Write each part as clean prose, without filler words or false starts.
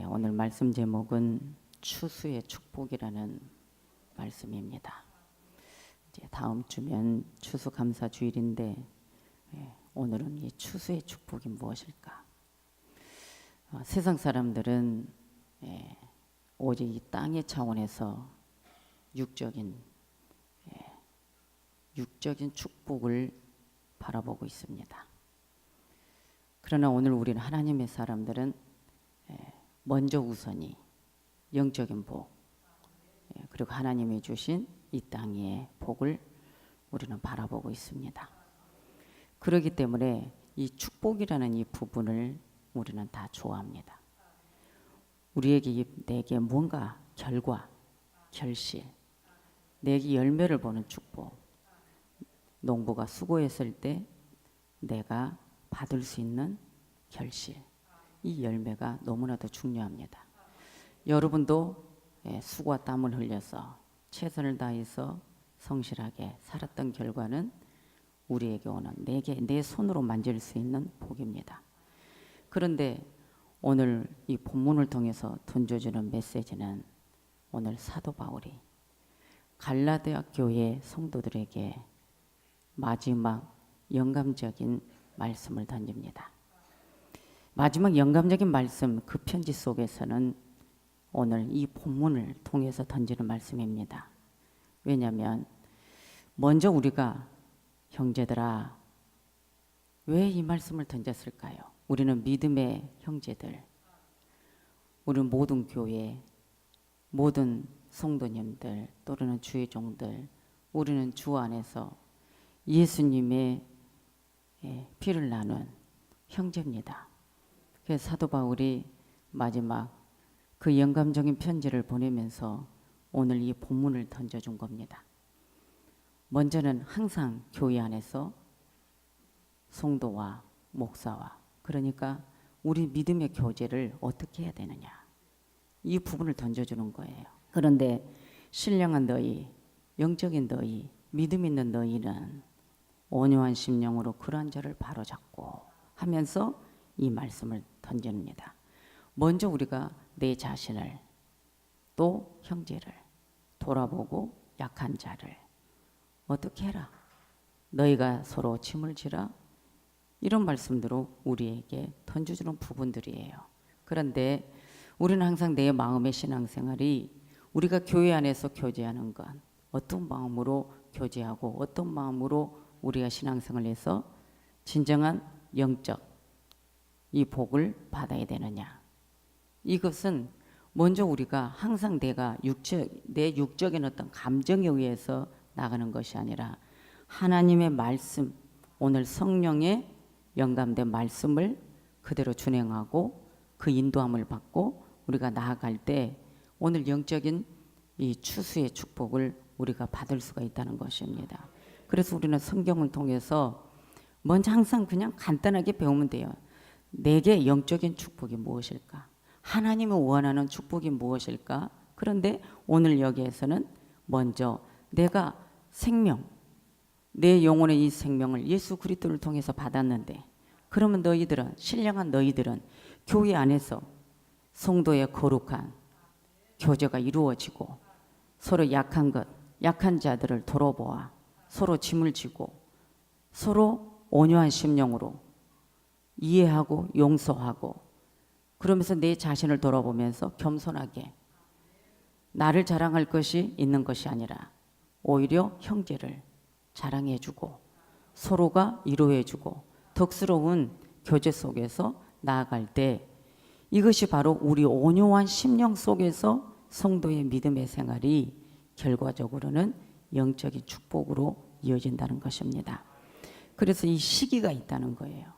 오늘 말씀 제목은 추수의 축복이라는 말씀입니다. 이제 다음 주면 추수감사주일인데 오늘은 이 추수의 축복이 무엇일까? 세상 사람들은 오직 이 땅의 차원에서 육적인 축복을 바라보고 있습니다. 그러나 오늘 우리는 하나님의 사람들은 먼저 우선이 영적인 복, 그리고 하나님이 주신 이 땅의 복을 우리는 바라보고 있습니다. 그렇기 때문에 이 축복이라는 이 부분을 우리는 다 좋아합니다. 내게 뭔가 결과, 결실, 내게 열매를 보는 축복, 농부가 수고했을 때 내가 받을 수 있는 결실, 이 열매가 너무나도 중요합니다. 여러분도 수고와 땀을 흘려서 최선을 다해서 성실하게 살았던 결과는 우리에게 오는 내 손으로 만질 수 있는 복입니다. 그런데 오늘 이 본문을 통해서 던져주는 메시지는 오늘 사도 바울이 갈라디아 교회 성도들에게 마지막 영감적인 말씀을 던집니다. 마지막 영감적인 말씀, 그 편지 속에서는 오늘 이 본문을 통해서 던지는 말씀입니다. 왜냐하면 먼저 우리가 형제들아, 왜 이 말씀을 던졌을까요? 우리는 믿음의 형제들, 우리는 모든 교회, 모든 성도님들, 또는 주의 종들, 우리는 주 안에서 예수님의 피를 나눈 형제입니다. 그래서 사도 바울이 마지막 그 영감적인 편지를 보내면서 오늘 이 본문을 던져준 겁니다. 먼저는 항상 교회 안에서 성도와 목사와, 그러니까 우리 믿음의 교제를 어떻게 해야 되느냐, 이 부분을 던져주는 거예요. 그런데 신령한 너희, 영적인 너희, 믿음 있는 너희는 온유한 심령으로 그러한 자를 바로잡고 하면서 이 말씀을 던집니다. 먼저 우리가 내 자신을, 또 형제를 돌아보고 약한 자를 어떻게 해라, 너희가 서로 짐을 지라, 이런 말씀대로 우리에게 던져주는 부분들이에요. 그런데 우리는 항상 내 마음의 신앙생활이 우리가 교회 안에서 교제하는 건 어떤 마음으로 교제하고 어떤 마음으로 우리가 신앙생활에서 진정한 영적 이 복을 받아야 되느냐, 이것은 먼저 우리가 항상 내 육적인 어떤 감정에 의해서 나가는 것이 아니라 하나님의 말씀, 오늘 성령의 영감된 말씀을 그대로 준행하고 그 인도함을 받고 우리가 나아갈 때 오늘 영적인 이 추수의 축복을 우리가 받을 수가 있다는 것입니다. 그래서 우리는 성경을 통해서 먼저 항상 그냥 간단하게 배우면 돼요. 내게 영적인 축복이 무엇일까? 하나님이 원하는 축복이 무엇일까? 그런데 오늘 여기에서는 먼저 내가 생명, 내 영혼의 이 생명을 예수 그리스도를 통해서 받았는데, 그러면 너희들은, 신령한 너희들은 교회 안에서 성도의 거룩한 교제가 이루어지고 서로 약한 자들을 돌아보아 서로 짐을 지고 서로 온유한 심령으로 이해하고 용서하고, 그러면서 내 자신을 돌아보면서 겸손하게 나를 자랑할 것이 있는 것이 아니라 오히려 형제를 자랑해주고 서로가 위로해주고 덕스러운 교제 속에서 나아갈 때, 이것이 바로 우리 온유한 심령 속에서 성도의 믿음의 생활이 결과적으로는 영적인 축복으로 이어진다는 것입니다. 그래서 이 시기가 있다는 거예요.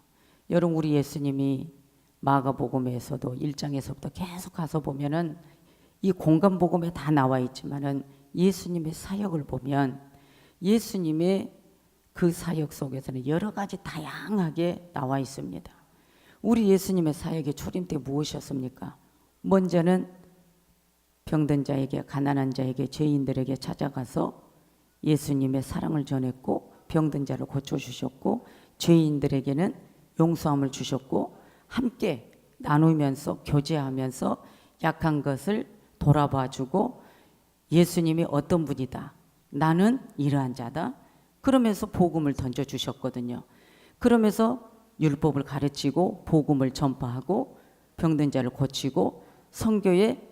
여러분, 우리 예수님이 마가복음에서도 1장에서부터 계속 가서 보면은 이 공간복음에 다 나와 있지만은 예수님의 사역을 보면 예수님의 그 사역 속에서는 여러 가지 다양하게 나와 있습니다. 우리 예수님의 사역의 초림 때 무엇이었습니까? 먼저는 병든 자에게, 가난한 자에게, 죄인들에게 찾아가서 예수님의 사랑을 전했고 병든 자를 고쳐주셨고 죄인들에게는 용서함을 주셨고 함께 나누면서 교제하면서 약한 것을 돌아봐주고 예수님이 어떤 분이다. 나는 이러한 자다. 그러면서 복음을 던져주셨거든요. 그러면서 율법을 가르치고 복음을 전파하고 병든 자를 고치고 선교의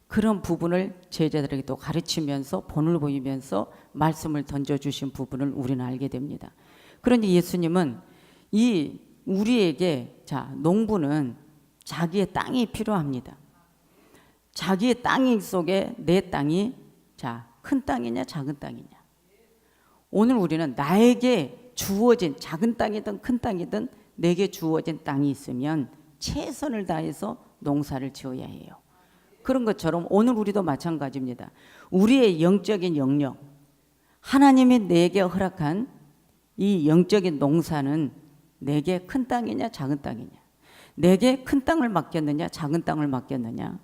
그런 부분을 제자들에게 또 가르치면서 본을 보이면서 말씀을 던져주신 부분을 우리는 알게 됩니다. 그러니 예수님은 이 우리에게 농부는 자기의 땅이 필요합니다. 자기의 땅 속에 내 땅이 큰 땅이냐 작은 땅이냐. 오늘 우리는 나에게 주어진 작은 땅이든 큰 땅이든 내게 주어진 땅이 있으면 최선을 다해서 농사를 지어야 해요. 그런 것처럼 오늘 우리도 마찬가지입니다. 우리의 영적인 영역, 하나님이 내게 허락한 이 영적인 농사는 내게 큰 땅이냐 작은 땅이냐, 내게 큰 땅을 맡겼느냐 작은 땅을 맡겼느냐.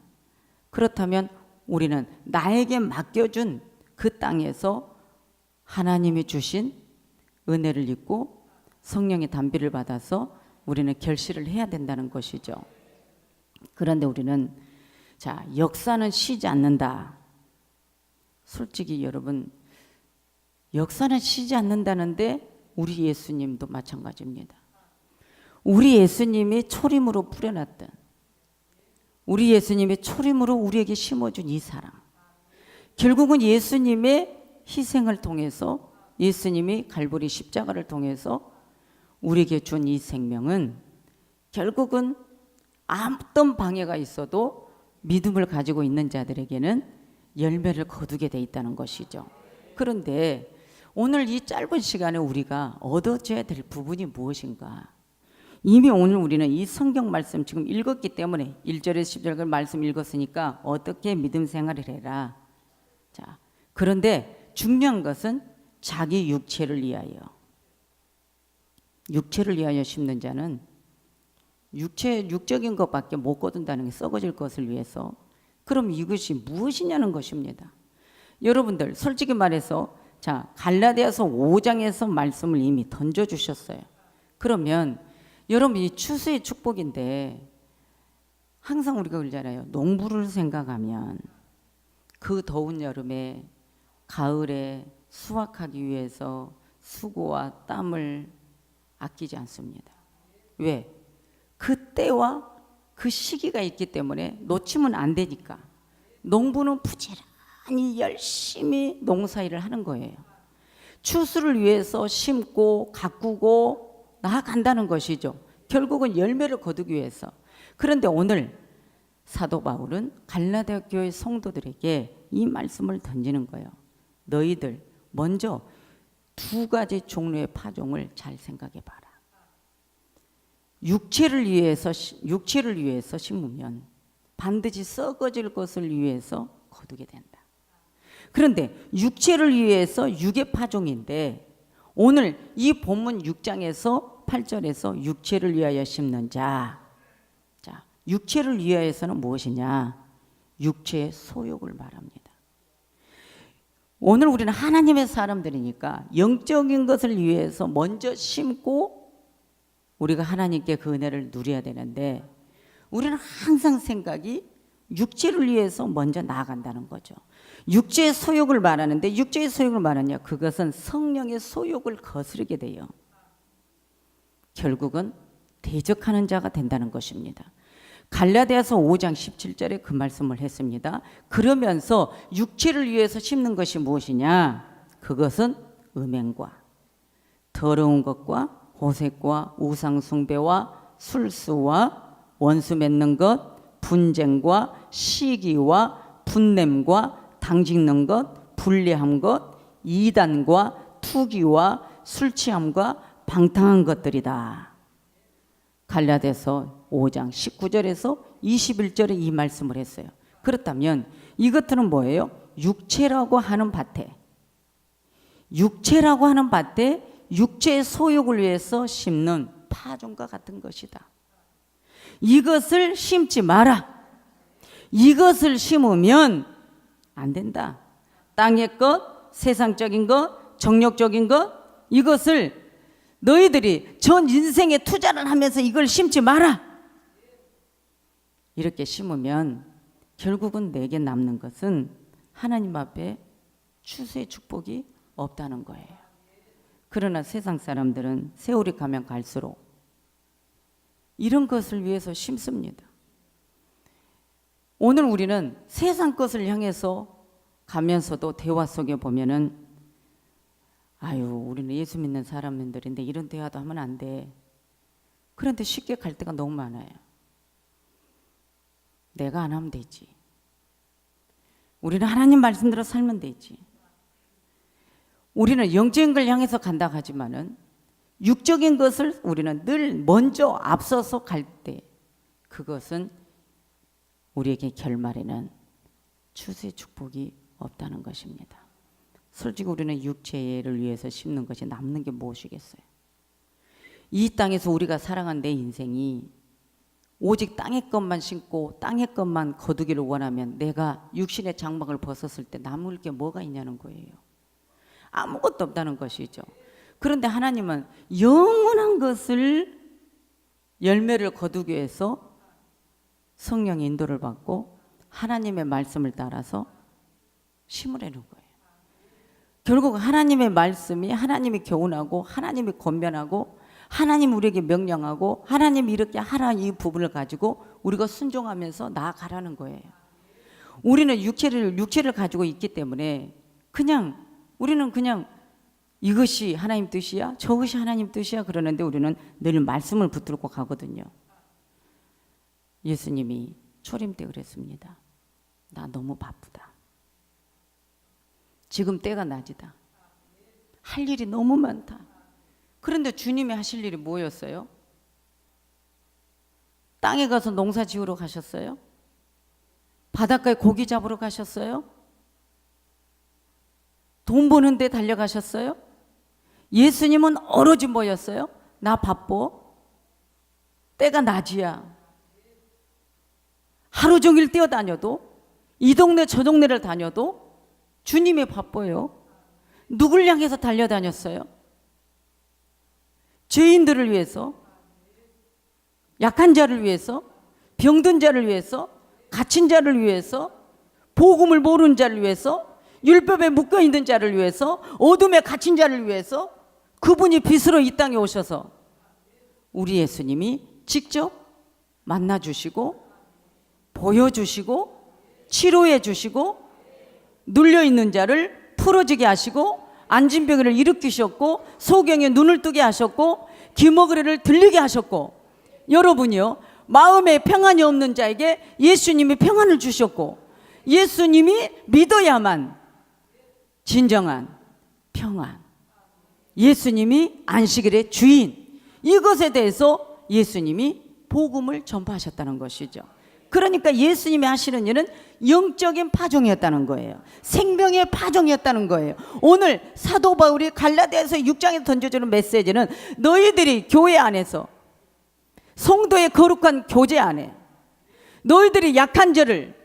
그렇다면 우리는 나에게 맡겨준 그 땅에서 하나님이 주신 은혜를 입고 성령의 단비를 받아서 우리는 결실을 해야 된다는 것이죠. 그런데 우리는 역사는 쉬지 않는다. 솔직히 여러분, 역사는 쉬지 않는다는데 우리 예수님도 마찬가지입니다. 우리 예수님이 초림으로 뿌려놨던, 우리 예수님이 초림으로 우리에게 심어준 이 사랑, 결국은 예수님의 희생을 통해서, 예수님이 갈보리 십자가를 통해서 우리에게 준 이 생명은 결국은 어떤 방해가 있어도 믿음을 가지고 있는 자들에게는 열매를 거두게 돼 있다는 것이죠. 그런데 오늘 이 짧은 시간에 우리가 얻어져야 될 부분이 무엇인가? 이미 오늘 우리는 이 성경 말씀 지금 읽었기 때문에 1절에서 10절 말씀 읽었으니까 어떻게 믿음 생활을 해라. 그런데 중요한 것은 자기 육체를 위하여, 육체를 위하여 심는 자는 육적인 것밖에 못 거둔다는 게, 썩어질 것을 위해서. 그럼 이것이 무엇이냐는 것입니다. 여러분들 솔직히 말해서 갈라디아서 5장에서 말씀을 이미 던져주셨어요. 그러면 여러분 이 추수의 축복인데 항상 우리가 그러잖아요. 농부를 생각하면 그 더운 여름에 가을에 수확하기 위해서 수고와 땀을 아끼지 않습니다. 왜? 그 때와 그 시기가 있기 때문에 놓치면 안 되니까 농부는 부지런히 열심히 농사일을 하는 거예요. 추수를 위해서 심고 가꾸고 나아간다는 것이죠. 결국은 열매를 거두기 위해서. 그런데 오늘 사도 바울은 갈라디아 교회 성도들에게 이 말씀을 던지는 거예요. 너희들 먼저 두 가지 종류의 파종을 잘 생각해 봐라. 육체를 위해서 심으면 반드시 썩어질 것을 위해서 거두게 된다. 그런데 육체를 위해서 육의 파종인데 오늘 이 본문 6장에서 8절에서 육체를 위하여 심는 자, 육체를 위하여서는 무엇이냐? 육체의 소욕을 말합니다. 오늘 우리는 하나님의 사람들이니까 영적인 것을 위해서 먼저 심고 우리가 하나님께 그 은혜를 누려야 되는데 우리는 항상 생각이 육체를 위해서 먼저 나아간다는 거죠. 육체의 소욕을 말하는데 육체의 소욕을 말하냐? 그것은 성령의 소욕을 거스르게 돼요. 결국은 대적하는 자가 된다는 것입니다. 갈라디아서 5장 17절에 그 말씀을 했습니다. 그러면서 육체를 위해서 심는 것이 무엇이냐? 그것은 음행과 더러운 것과 호색과 우상숭배와 술수와 원수 맺는 것, 분쟁과 시기와 분냄과 당짓는 것, 불리한 것, 이단과 투기와 술취함과 방탕한 것들이다. 갈라디아서 5장 19절에서 21절에 이 말씀을 했어요. 그렇다면 이것들은 뭐예요? 육체라고 하는 밭에, 육체라고 하는 밭에 육체의 소욕을 위해서 심는 파종과 같은 것이다. 이것을 심지 마라. 이것을 심으면 안 된다. 땅의 것, 세상적인 것, 정욕적인 것, 이것을 너희들이 전 인생에 투자를 하면서 이걸 심지 마라. 이렇게 심으면 결국은 내게 남는 것은 하나님 앞에 추수의 축복이 없다는 거예요. 그러나 세상 사람들은 세월이 가면 갈수록 이런 것을 위해서 심습니다. 오늘 우리는 세상 것을 향해서 가면서도 대화 속에 보면은 아유, 우리는 예수 믿는 사람들인데 이런 대화도 하면 안 돼. 그런데 쉽게 갈 때가 너무 많아요. 내가 안 하면 되지. 우리는 하나님 말씀대로 살면 되지. 우리는 영적인 걸 향해서 간다 하지만은 육적인 것을 우리는 늘 먼저 앞서서 갈 때 그것은 우리에게 결말에는 추수의 축복이 없다는 것입니다. 솔직히 우리는 육체를 위해서 심는 것이 남는 게 무엇이겠어요? 이 땅에서 우리가 살아간 내 인생이 오직 땅의 것만 심고 땅의 것만 거두기를 원하면 내가 육신의 장막을 벗었을 때 남을 게 뭐가 있냐는 거예요. 아무것도 없다는 것이죠. 그런데 하나님은 영원한 것을 열매를 거두기 위해서 성령의 인도를 받고 하나님의 말씀을 따라서 심으라는 거예요. 결국 하나님의 말씀이 하나님이 교훈하고 하나님이 권면하고 하나님 우리에게 명령하고 하나님 이렇게 하라 이 부분을 가지고 우리가 순종하면서 나아가라는 거예요. 우리는 육체를 가지고 있기 때문에 우리는 그냥 이것이 하나님 뜻이야 저것이 하나님 뜻이야 그러는데 우리는 늘 말씀을 붙들고 가거든요. 예수님이 초림 때 그랬습니다. 나 너무 바쁘다. 지금 때가 낮이다. 할 일이 너무 많다. 그런데 주님이 하실 일이 뭐였어요? 땅에 가서 농사 지으러 가셨어요? 바닷가에 고기 잡으러 가셨어요? 돈 버는 데 달려가셨어요? 예수님은 오로지 뭐였어요? 나 바빠. 때가 낮이야. 하루 종일 뛰어다녀도 이 동네 저 동네를 다녀도 주님이 바빠요. 누굴 향해서 달려다녔어요? 죄인들을 위해서, 약한 자를 위해서, 병든 자를 위해서, 갇힌 자를 위해서, 복음을 모르는 자를 위해서, 율법에 묶여있는 자를 위해서, 어둠에 갇힌 자를 위해서 그분이 빛으로 이 땅에 오셔서 우리 예수님이 직접 만나주시고 보여주시고 치료해 주시고 눌려있는 자를 풀어지게 하시고 앉은 병을 일으키셨고 소경의 눈을 뜨게 하셨고 귀머거리를 들리게 하셨고 여러분이요 마음에 평안이 없는 자에게 예수님이 평안을 주셨고 예수님이 믿어야만 진정한 평안 예수님이 안식일의 주인 이것에 대해서 예수님이 복음을 전파하셨다는 것이죠. 그러니까 예수님이 하시는 일은 영적인 파종이었다는 거예요. 생명의 파종이었다는 거예요. 오늘 사도 바울이 갈라디아서 6장에서 던져주는 메시지는 너희들이 교회 안에서 성도의 거룩한 교제 안에 너희들이 약한 자를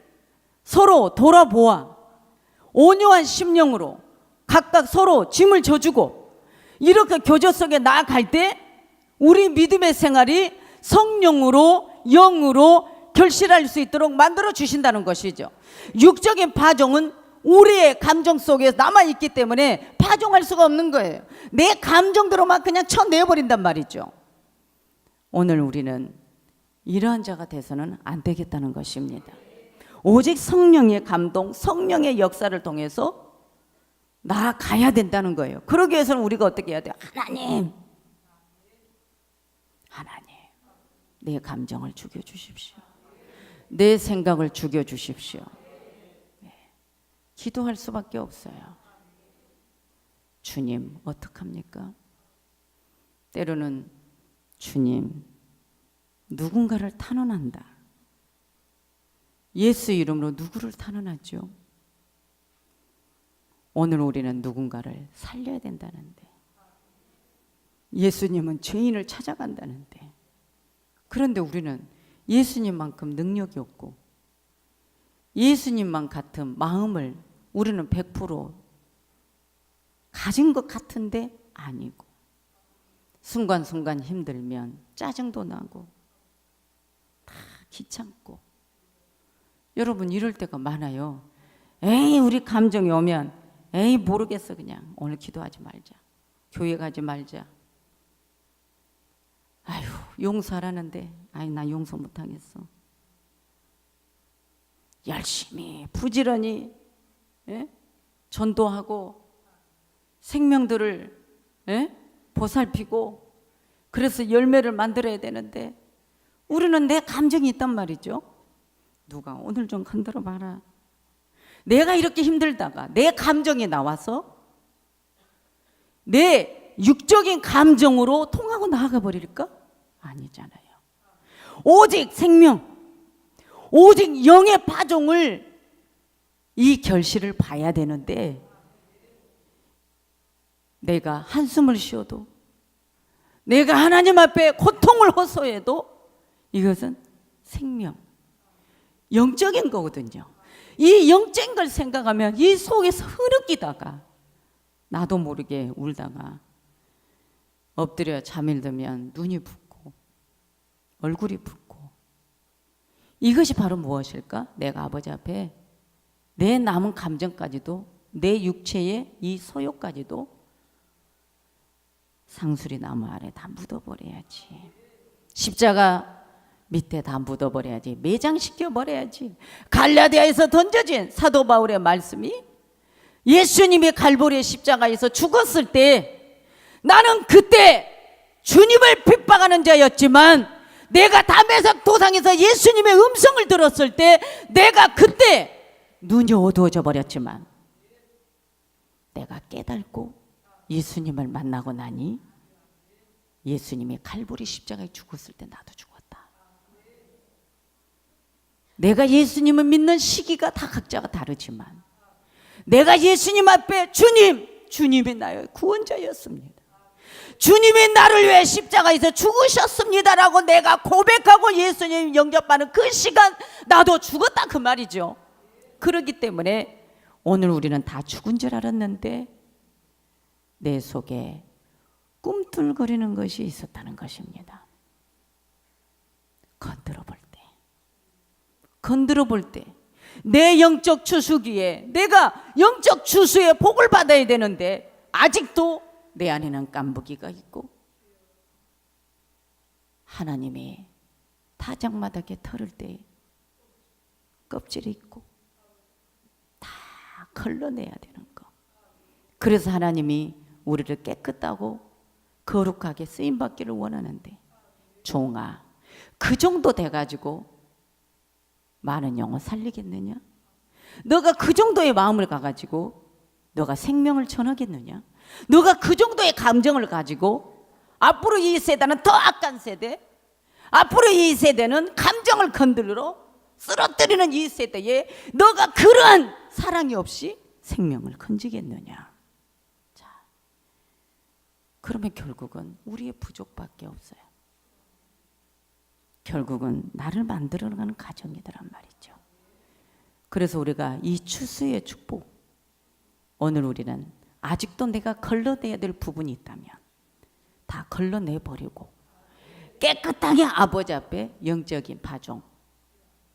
서로 돌아보아 온유한 심령으로 각각 서로 짐을 져주고 이렇게 교제 속에 나아갈 때 우리 믿음의 생활이 성령으로 영으로 결실할 수 있도록 만들어 주신다는 것이죠. 육적인 파종은 우리의 감정 속에 남아있기 때문에 파종할 수가 없는 거예요. 내 감정대로만 그냥 쳐내버린단 말이죠. 오늘 우리는 이러한 자가 돼서는 안 되겠다는 것입니다. 오직 성령의 감동, 성령의 역사를 통해서 나아가야 된다는 거예요. 그러기 위해서는 우리가 어떻게 해야 돼요? 하나님 내 감정을 죽여주십시오. 내 생각을 죽여주십시오. 네. 기도할 수밖에 없어요. 주님 어떡합니까? 때로는 주님 누군가를 탄원한다. 예수 이름으로 누구를 탄원하죠? 오늘 우리는 누군가를 살려야 된다는데 예수님은 죄인을 찾아간다는데 그런데 우리는 예수님만큼 능력이 없고 예수님만 같은 마음을 우리는 100% 가진 것 같은데 아니고 순간순간 힘들면 짜증도 나고 다 귀찮고 여러분 이럴 때가 많아요. 에이 우리 감정이 오면 에이 모르겠어 그냥 오늘 기도하지 말자. 교회 가지 말자. 아유 용서하라는데 아이 나 용서 못하겠어. 열심히 부지런히 전도하고 생명들을 보살피고 그래서 열매를 만들어야 되는데 우리는 내 감정이 있단 말이죠. 누가 오늘 좀 건드려 봐라. 내가 이렇게 힘들다가 내 감정이 나와서 내 육적인 감정으로 통하고 나아가 버릴까? 아니잖아요. 오직 생명, 오직 영의 파종을 이 결실을 봐야 되는데 내가 한숨을 쉬어도 내가 하나님 앞에 고통을 호소해도 이것은 생명, 영적인 거거든요. 이 영적인 걸 생각하면 이 속에서 흐느끼다가 나도 모르게 울다가 엎드려 잠을 들면 눈이 붓고 얼굴이 붓고 이것이 바로 무엇일까? 내가 아버지 앞에 내 남은 감정까지도 내 육체의 이 소욕까지도 상수리 나무 아래 다 묻어버려야지. 십자가 밑에 다 묻어버려야지. 매장시켜버려야지. 갈라디아에서 던져진 사도 바울의 말씀이 예수님이 갈보리의 십자가에서 죽었을 때 나는 그때 주님을 핍박하는 자였지만 내가 다메섹 도상에서 예수님의 음성을 들었을 때 내가 그때 눈이 어두워져 버렸지만 내가 깨닫고 예수님을 만나고 나니 예수님이 갈보리 십자가에 죽었을 때 나도 죽었다. 내가 예수님을 믿는 시기가 다 각자가 다르지만 내가 예수님 앞에 주님이 나의 구원자였습니다. 주님이 나를 위해 십자가에서 죽으셨습니다라고 내가 고백하고 예수님 영접하는 그 시간 나도 죽었다 그 말이죠. 그렇기 때문에 오늘 우리는 다 죽은 줄 알았는데 내 속에 꿈틀거리는 것이 있었다는 것입니다. 건드려 볼 때 내 영적 추수기에 내가 영적 추수의 복을 받아야 되는데 아직도 내 안에는 깐부기가 있고 하나님이 타작마당에 털을 때 껍질이 있고 다 걸러내야 되는 거. 그래서 하나님이 우리를 깨끗하고 거룩하게 쓰임받기를 원하는데 종아 그 정도 돼가지고 많은 영혼 살리겠느냐? 너가 그 정도의 마음을 가가지고 너가 생명을 전하겠느냐? 너가 그 정도의 감정을 가지고 앞으로 이 세대는 더 악한 세대, 앞으로 이 세대는 감정을 건드려 쓰러뜨리는 이 세대에 너가 그러한 사랑이 없이 생명을 건지겠느냐? 자, 그러면 결국은 우리의 부족밖에 없어요. 결국은 나를 만들어가는 가정이더란 말이죠. 그래서 우리가 이 추수의 축복, 오늘 우리는 아직도 내가 걸러내야 될 부분이 있다면 다 걸러내버리고 깨끗하게 아버지 앞에 영적인 파종,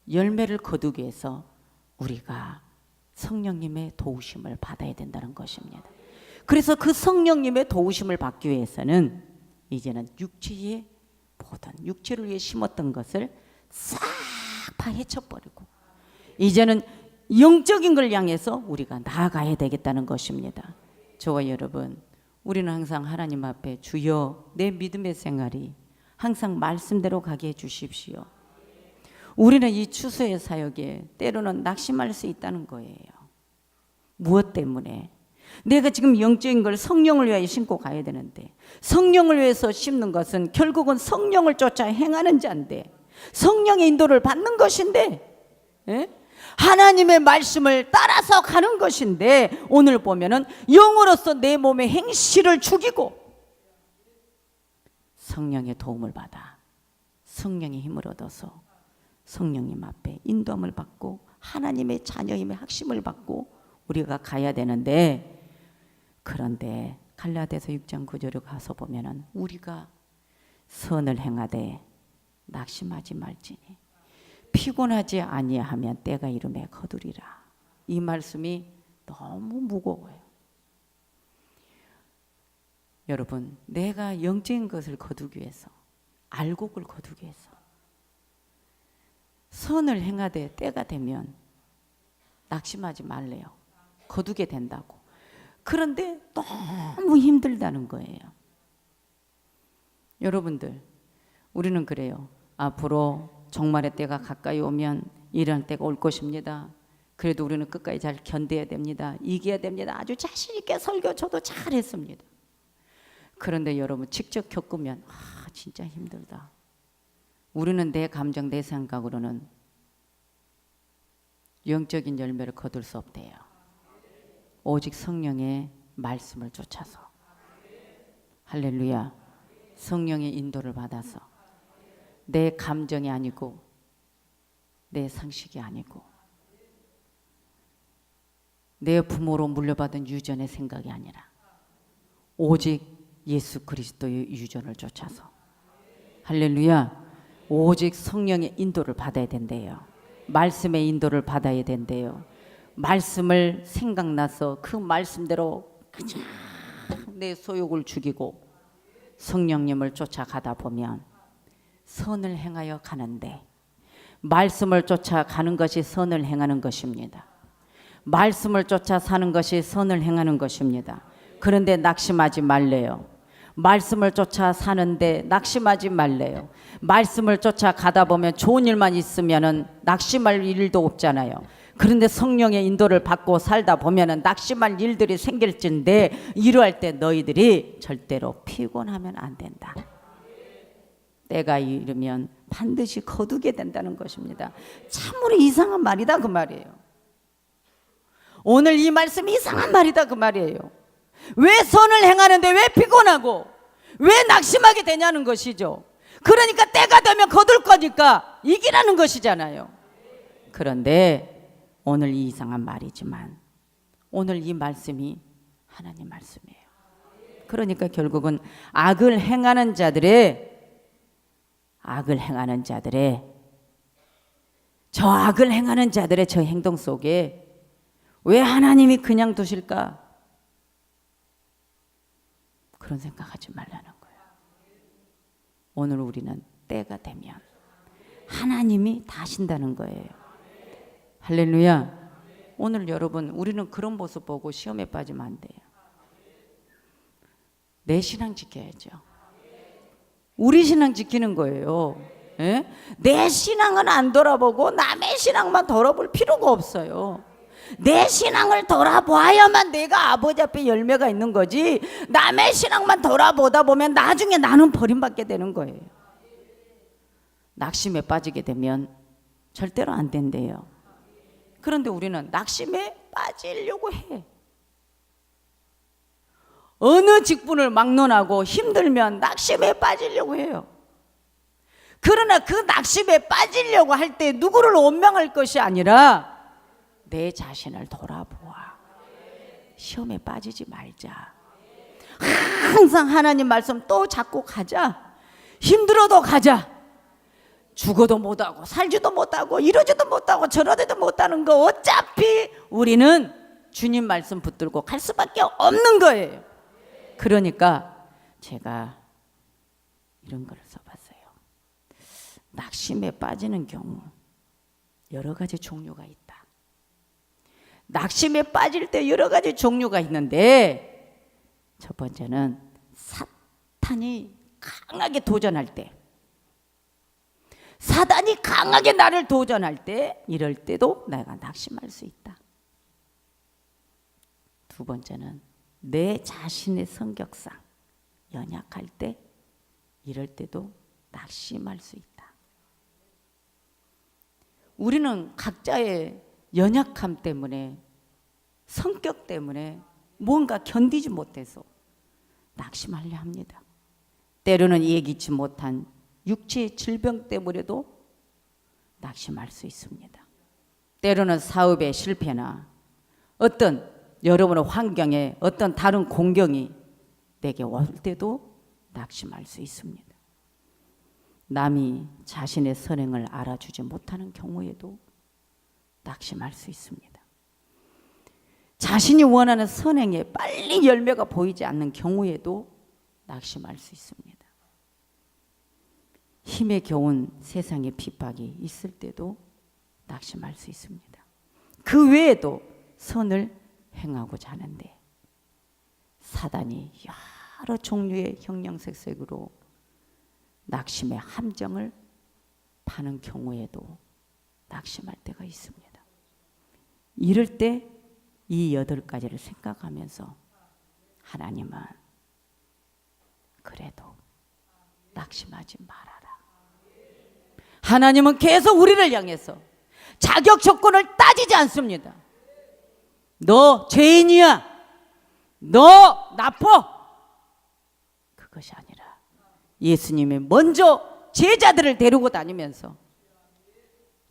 열매를 거두기 위해서 우리가 성령님의 도우심을 받아야 된다는 것입니다. 그래서 그 성령님의 도우심을 받기 위해서는 이제는 육체의 모든 육체를 위해 심었던 것을 싹 파헤쳐버리고 이제는 영적인 걸 향해서 우리가 나아가야 되겠다는 것입니다. 저와 여러분, 우리는 항상 하나님 앞에 주여 내 믿음의 생활이 항상 말씀대로 가게 해주십시오. 우리는 이 추수의 사역에 때로는 낙심할 수 있다는 거예요. 무엇 때문에? 내가 지금 영적인 걸 성령을 위하여 심고 가야 되는데 성령을 위해서 심는 것은 결국은 성령을 쫓아 행하는 자인데 성령의 인도를 받는 것인데 하나님의 말씀을 따라서 가는 것인데 오늘 보면은 영으로서 내 몸의 행실을 죽이고 성령의 도움을 받아 성령의 힘을 얻어서 성령님 앞에 인도함을 받고 하나님의 자녀임의 확신을 받고 우리가 가야 되는데 그런데 갈라디아서 6장 9절에 가서 보면은 우리가 선을 행하되 낙심하지 말지니 피곤하지 아니하면 때가 이름에 거두리라. 이 말씀이 너무 무거워요. 여러분, 내가 영적인 것을 거두기 위해서, 알곡을 거두기 위해서 선을 행하되 때가 되면 낙심하지 말래요. 거두게 된다고. 그런데 너무 힘들다는 거예요. 여러분들, 우리는 그래요. 앞으로 종말의 때가 가까이 오면 이런 때가 올 것입니다. 그래도 우리는 끝까지 잘 견뎌야 됩니다. 이겨야 됩니다. 아주 자신 있게 설교 저도 잘했습니다. 그런데 여러분 직접 겪으면 진짜 힘들다. 우리는 내 감정, 내 생각으로는 영적인 열매를 거둘 수 없대요. 오직 성령의 말씀을 쫓아서. 할렐루야. 성령의 인도를 받아서 내 감정이 아니고 내 상식이 아니고 내 부모로 물려받은 유전의 생각이 아니라 오직 예수 그리스도의 유전을 쫓아서. 할렐루야. 오직 성령의 인도를 받아야 된대요. 말씀의 인도를 받아야 된대요. 말씀을 생각나서 그 말씀대로 그냥 내 소욕을 죽이고 성령님을 쫓아가다 보면 선을 행하여 가는데, 말씀을 쫓아가는 것이 선을 행하는 것입니다. 말씀을 쫓아 사는 것이 선을 행하는 것입니다. 그런데 낙심하지 말래요. 말씀을 쫓아 사는데 낙심하지 말래요. 말씀을 쫓아 가다 보면 좋은 일만 있으면은 낙심할 일도 없잖아요. 그런데 성령의 인도를 받고 살다 보면은 낙심할 일들이 생길진데, 이러할 때 너희들이 절대로 피곤하면 안 된다. 때가 이르면 반드시 거두게 된다는 것입니다. 참으로 이상한 말이다 그 말이에요. 오늘 이 말씀이 이상한 말이다 그 말이에요. 왜 선을 행하는데 왜 피곤하고 왜 낙심하게 되냐는 것이죠. 그러니까 때가 되면 거둘 거니까 이기라는 것이잖아요. 그런데 오늘 이 이상한 말이지만 오늘 이 말씀이 하나님 말씀이에요. 그러니까 결국은 악을 행하는 자들의 저 행동 속에 왜 하나님이 그냥 두실까? 그런 생각하지 말라는 거예요. 오늘 우리는 때가 되면 하나님이 다 하신다는 거예요. 할렐루야. 오늘 여러분, 우리는 그런 모습 보고 시험에 빠지면 안 돼요. 내 신앙 지켜야죠. 우리 신앙 지키는 거예요. 예? 내 신앙은 안 돌아보고 남의 신앙만 돌아볼 필요가 없어요. 내 신앙을 돌아봐야만 내가 아버지 앞에 열매가 있는 거지, 남의 신앙만 돌아보다 보면 나중에 나는 버림받게 되는 거예요. 낙심에 빠지게 되면 절대로 안 된대요. 그런데 우리는 낙심에 빠지려고 해. 어느 직분을 막론하고 힘들면 낙심에 빠지려고 해요. 그러나 그 낙심에 빠지려고 할 때 누구를 원망할 것이 아니라 내 자신을 돌아보아. 시험에 빠지지 말자. 항상 하나님 말씀 또 잡고 가자. 힘들어도 가자. 죽어도 못하고 살지도 못하고 이러지도 못하고 저러지도 못하는 거 어차피 우리는 주님 말씀 붙들고 갈 수밖에 없는 거예요. 그러니까 제가 이런 걸 써봤어요. 낙심에 빠지는 경우 여러 가지 종류가 있다. 낙심에 빠질 때 여러 가지 종류가 있는데, 첫 번째는 사탄이 강하게 도전할 때, 사단이 강하게 나를 도전할 때, 이럴 때도 내가 낙심할 수 있다. 두 번째는 내 자신의 성격상 연약할 때, 이럴 때도 낙심할 수 있다. 우리는 각자의 연약함 때문에, 성격 때문에 뭔가 견디지 못해서 낙심하려 합니다. 때로는 예기치 못한 육체의 질병 때문에도 낙심할 수 있습니다. 때로는 사업의 실패나 어떤 여러분의 환경에 어떤 다른 공경이 내게 올 때도 낙심할 수 있습니다. 남이 자신의 선행을 알아주지 못하는 경우에도 낙심할 수 있습니다. 자신이 원하는 선행에 빨리 열매가 보이지 않는 경우에도 낙심할 수 있습니다. 힘에 겨운 세상의 핍박이 있을 때도 낙심할 수 있습니다. 그 외에도 선을 행하고자 하는데 사단이 여러 종류의 형형색색으로 낙심의 함정을 파는 경우에도 낙심할 때가 있습니다. 이럴 때 이 8가지를 생각하면서 하나님은 그래도 낙심하지 말아라. 하나님은 계속 우리를 향해서 자격 조건을 따지지 않습니다. 너 죄인이야. 너 나빠. 그것이 아니라 예수님이 먼저 제자들을 데리고 다니면서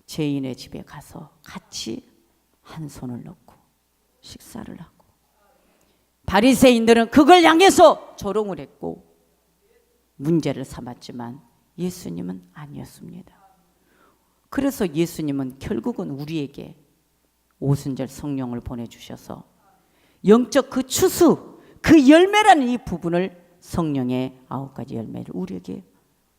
죄인의 집에 가서 같이 한 손을 넣고 식사를 하고, 바리새인들은 그걸 향해서 조롱을 했고 문제를 삼았지만 예수님은 아니었습니다. 그래서 예수님은 결국은 우리에게 오순절 성령을 보내주셔서 영적 그 추수, 그 열매라는 이 부분을 성령의 9가지 열매를 우리에게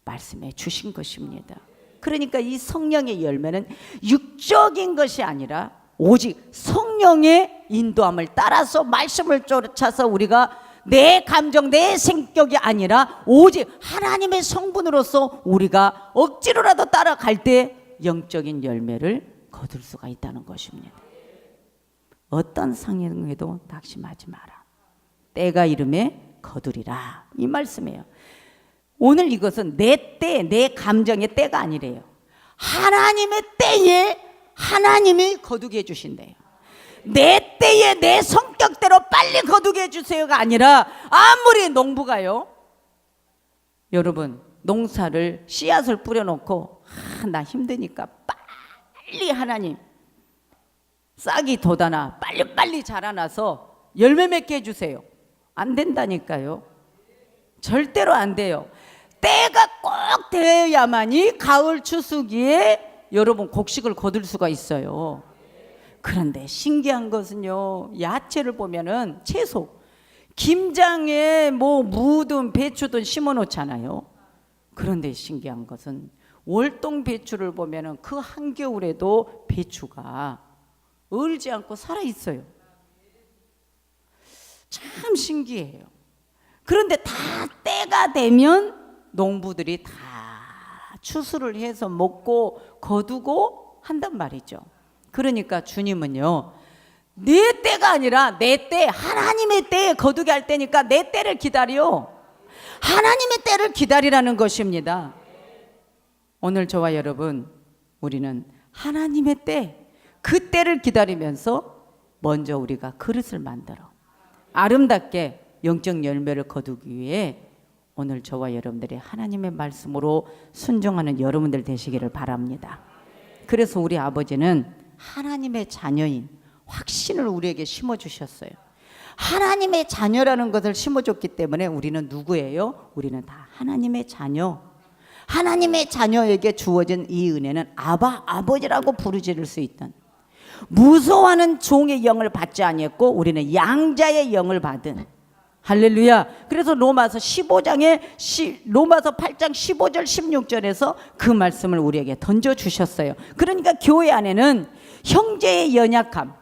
말씀해 주신 것입니다. 그러니까 이 성령의 열매는 육적인 것이 아니라 오직 성령의 인도함을 따라서 말씀을 쫓아서 우리가 내 감정, 내 성격이 아니라 오직 하나님의 성분으로서 우리가 억지로라도 따라갈 때 영적인 열매를 거둘 수가 있다는 것입니다. 어떤 상황에도 낙심하지 마라. 때가 이름에 거두리라. 이 말씀이에요. 오늘 이것은 내 때, 내 감정의 때가 아니래요. 하나님의 때에 하나님이 거두게 해주신대요. 내 때에 내 성격대로 빨리 거두게 해주세요가 아니라, 아무리 농부가요, 여러분 농사를 씨앗을 뿌려놓고 나 힘드니까 빨리 하나님 싹이 돋아나 빨리빨리 자라나서 열매 맺게 해주세요. 안 된다니까요. 절대로 안 돼요. 때가 꼭 되어야만이 가을 추수기에 여러분 곡식을 거둘 수가 있어요. 그런데 신기한 것은요, 야채를 보면은 채소, 김장에 뭐 무든 배추든 심어 놓잖아요. 그런데 신기한 것은 월동 배추를 보면은 그 한겨울에도 배추가 얼지 않고 살아 있어요. 참 신기해요. 그런데 다 때가 되면 농부들이 다 추수를 해서 먹고 거두고 한단 말이죠. 그러니까 주님은요, 내 때가 아니라 내 때, 하나님의 때에 거두게 할 때니까 내 때를 기다려. 하나님의 때를 기다리라는 것입니다. 오늘 저와 여러분, 우리는 하나님의 때, 그 때를 기다리면서 먼저 우리가 그릇을 만들어 아름답게 영적 열매를 거두기 위해 오늘 저와 여러분들이 하나님의 말씀으로 순종하는 여러분들 되시기를 바랍니다. 그래서 우리 아버지는 하나님의 자녀인 확신을 우리에게 심어주셨어요. 하나님의 자녀라는 것을 심어줬기 때문에 우리는 누구예요? 우리는 다 하나님의 자녀. 하나님의 자녀에게 주어진 이 은혜는 아바, 아버지라고 부르짖을 수 있던, 무서워하는 종의 영을 받지 아니했고 우리는 양자의 영을 받은, 할렐루야. 그래서 로마서 8장 15절 16절에서 그 말씀을 우리에게 던져주셨어요. 그러니까 교회 안에는 형제의 연약함,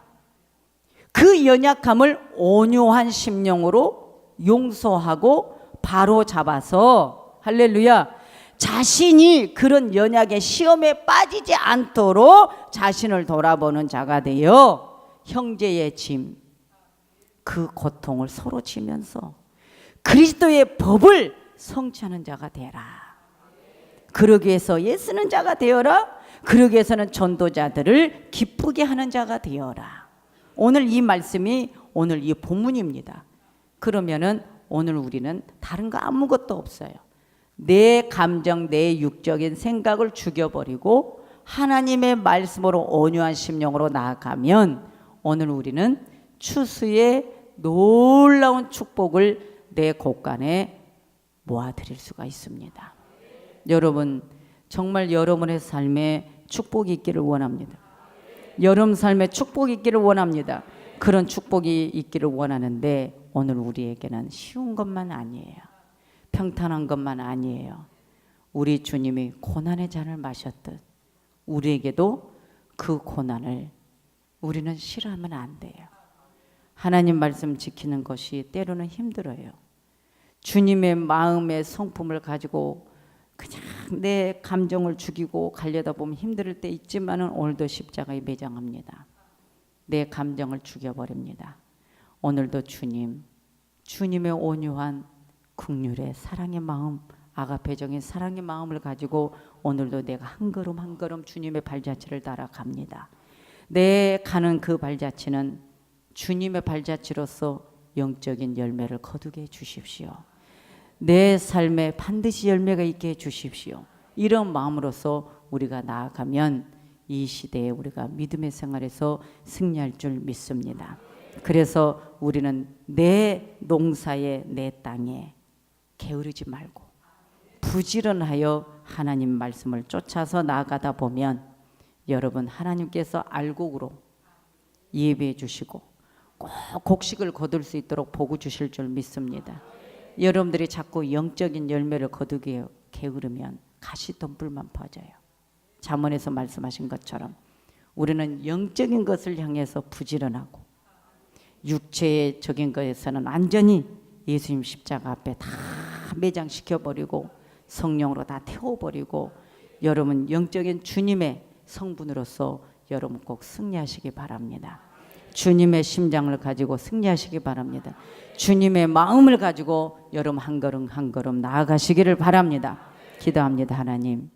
그 연약함을 온유한 심령으로 용서하고 바로 잡아서, 할렐루야, 자신이 그런 연약의 시험에 빠지지 않도록 자신을 돌아보는 자가 되어 형제의 짐, 그 고통을 서로 지면서 그리스도의 법을 성취하는 자가 되라. 그러기 위해서 애쓰는 자가 되어라. 그러기 위해서는 전도자들을 기쁘게 하는 자가 되어라. 오늘 이 말씀이 오늘 이 본문입니다. 그러면은 오늘 우리는 다른 거 아무것도 없어요. 내 감정, 내 육적인 생각을 죽여버리고 하나님의 말씀으로 온유한 심령으로 나아가면 오늘 우리는 추수의 놀라운 축복을 내 곳간에 모아드릴 수가 있습니다. 여러분 정말 여러분의 삶에 축복이 있기를 원합니다. 여러분 삶에 축복이 있기를 원합니다. 그런 축복이 있기를 원하는데 오늘 우리에게는 쉬운 것만 아니에요. 평탄한 것만 아니에요. 우리 주님이 고난의 잔을 마셨듯 우리에게도 그 고난을 우리는 싫어하면 안 돼요. 하나님 말씀 지키는 것이 때로는 힘들어요. 주님의 마음의 성품을 가지고 그냥 내 감정을 죽이고 가려다 보면 힘들 때 있지만은 오늘도 십자가에 매장합니다. 내 감정을 죽여버립니다. 오늘도 주님의 온유한 긍휼의 사랑의 마음, 아가페적인 사랑의 마음을 가지고 오늘도 내가 한 걸음 한 걸음 주님의 발자취를 따라갑니다. 내 가는 그 발자취는 주님의 발자취로서 영적인 열매를 거두게 해주십시오. 내 삶에 반드시 열매가 있게 해주십시오. 이런 마음으로서 우리가 나아가면 이 시대에 우리가 믿음의 생활에서 승리할 줄 믿습니다. 그래서 우리는 내 농사에 내 땅에 게으르지 말고 부지런하여 하나님 말씀을 쫓아서 나아가다 보면 여러분 하나님께서 알곡으로 예배해 주시고 꼭 곡식을 거둘 수 있도록 복을 주실 줄 믿습니다. 여러분들이 자꾸 영적인 열매를 거두게 게으르면 가시덤불만 퍼져요. 잠언에서 말씀하신 것처럼 우리는 영적인 것을 향해서 부지런하고 육체적인 것에서는 완전히 예수님 십자가 앞에 다 매장시켜버리고 성령으로 다 태워버리고 여러분 영적인 주님의 성분으로서 여러분 꼭 승리하시기 바랍니다. 주님의 심장을 가지고 승리하시기 바랍니다. 주님의 마음을 가지고 여러분 한 걸음 한 걸음 나아가시기를 바랍니다. 기도합니다. 하나님.